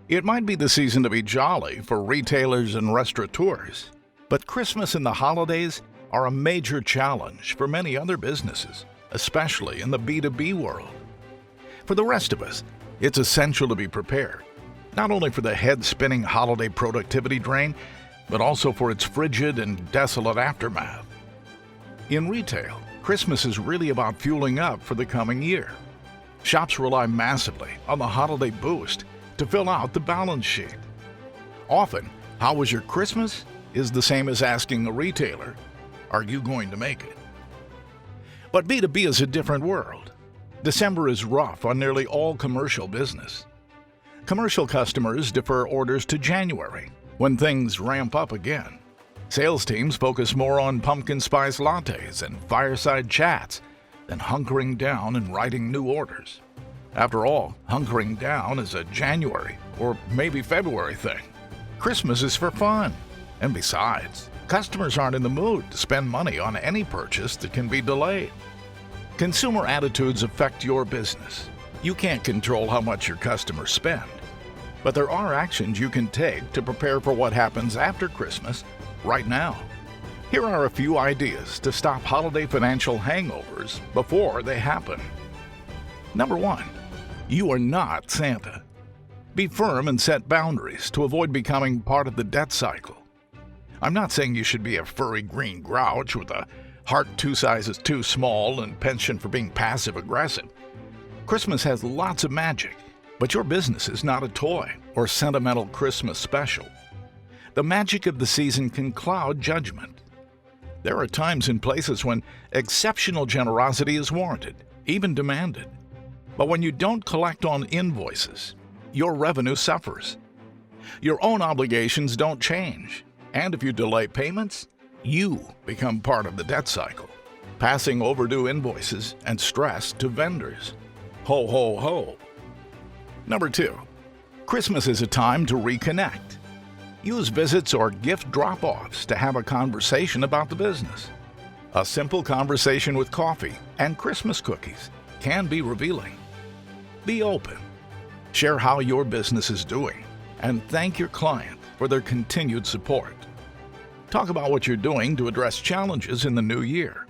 It might be the season to be jolly for retailers and restaurateurs, but Christmas and the holidays are a major challenge for many other businesses, especially in the B2B world. For the rest of us, it's essential to be prepared, not only for the head-spinning holiday productivity drain, but also for its frigid and desolate aftermath. In retail, Christmas is really about fueling up for the coming year. Shops rely massively on the holiday boost to fill out the balance sheet. Often, "How was your Christmas?" is the same as asking a retailer, "Are you going to make it?" But B2B is a different world. December is rough on nearly all commercial business. Commercial customers defer orders to January, when things ramp up again. Sales teams focus more on pumpkin spice lattes and fireside chats than hunkering down and writing new orders. After all, hunkering down is a January or maybe February thing. Christmas is for fun. And besides, customers aren't in the mood to spend money on any purchase that can be delayed. Consumer attitudes affect your business. You can't control how much your customers spend. But there are actions you can take to prepare for what happens after Christmas right now. Here are a few ideas to stop holiday financial hangovers before they happen. Number 1. You are not Santa. Be firm and set boundaries to avoid becoming part of the debt cycle. I'm not saying you should be a furry green grouch with a heart 2 sizes too small and penchant for being passive-aggressive. Christmas has lots of magic, but your business is not a toy or sentimental Christmas special. The magic of the season can cloud judgment. There are times and places when exceptional generosity is warranted, even demanded. But when you don't collect on invoices, your revenue suffers. Your own obligations don't change, and if you delay payments, you become part of the debt cycle, passing overdue invoices and stress to vendors. Ho, ho, ho. Number 2. Christmas is a time to reconnect. Use visits or gift drop-offs to have a conversation about the business. A simple conversation with coffee and Christmas cookies can be revealing. Be open. Share how your business is doing and thank your client for their continued support. Talk about what you're doing to address challenges in the new year.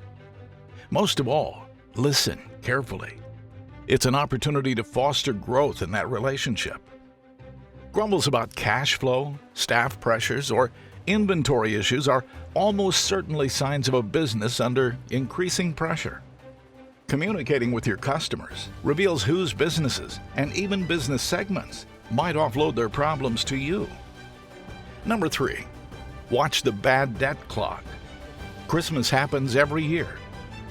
Most of all, listen carefully. It's an opportunity to foster growth in that relationship. Grumbles about cash flow, staff pressures, or inventory issues are almost certainly signs of a business under increasing pressure. Communicating with your customers reveals whose businesses and even business segments might offload their problems to you. Number 3. Watch the bad debt clock. Christmas happens every year.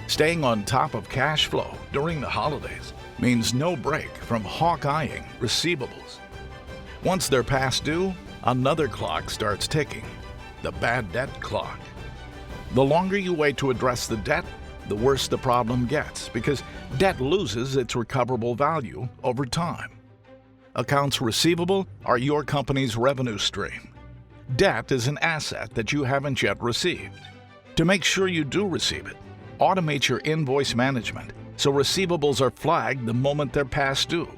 Staying on top of cash flow during the holidays means no break from hawk-eyeing receivables. Once they're past due, another clock starts ticking, the bad debt clock. The longer you wait to address the debt, the worse the problem gets, because debt loses its recoverable value over time. Accounts receivable are your company's revenue stream. Debt is an asset that you haven't yet received. To make sure you do receive it, automate your invoice management so receivables are flagged the moment they're past due,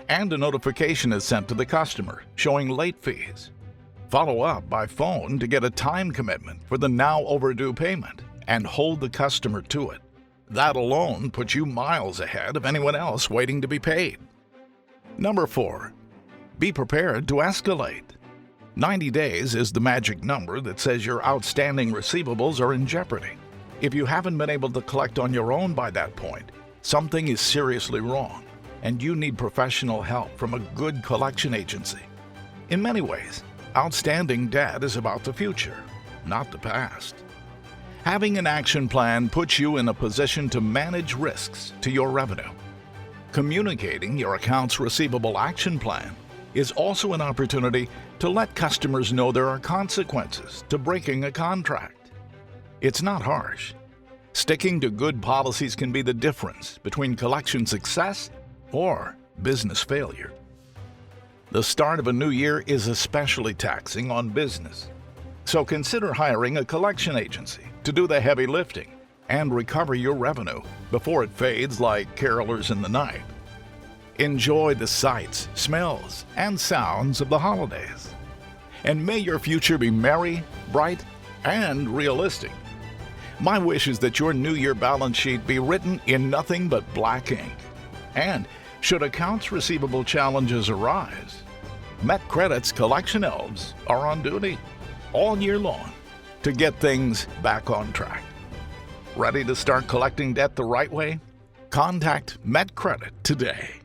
and a notification is sent to the customer showing late fees. Follow up by phone to get a time commitment for the now overdue payment and hold the customer to it. That alone puts you miles ahead of anyone else waiting to be paid. Number 4. Be prepared to escalate. 90 days is the magic number that says your outstanding receivables are in jeopardy. If you haven't been able to collect on your own by that point, something is seriously wrong, and you need professional help from a good collection agency. In many ways, outstanding debt is about the future, not the past. Having an action plan puts you in a position to manage risks to your revenue. Communicating your accounts receivable action plan is also an opportunity to let customers know there are consequences to breaking a contract. It's not harsh. Sticking to good policies can be the difference between collection success or business failure. The start of a new year is especially taxing on business. So consider hiring a collection agency to do the heavy lifting and recover your revenue before it fades like carolers in the night. Enjoy the sights, smells, and sounds of the holidays. And may your future be merry, bright, and realistic. My wish is that your New Year balance sheet be written in nothing but black ink. And should accounts receivable challenges arise, MetCredit's collection elves are on duty all year long to get things back on track. Ready to start collecting debt the right way? Contact MetCredit today.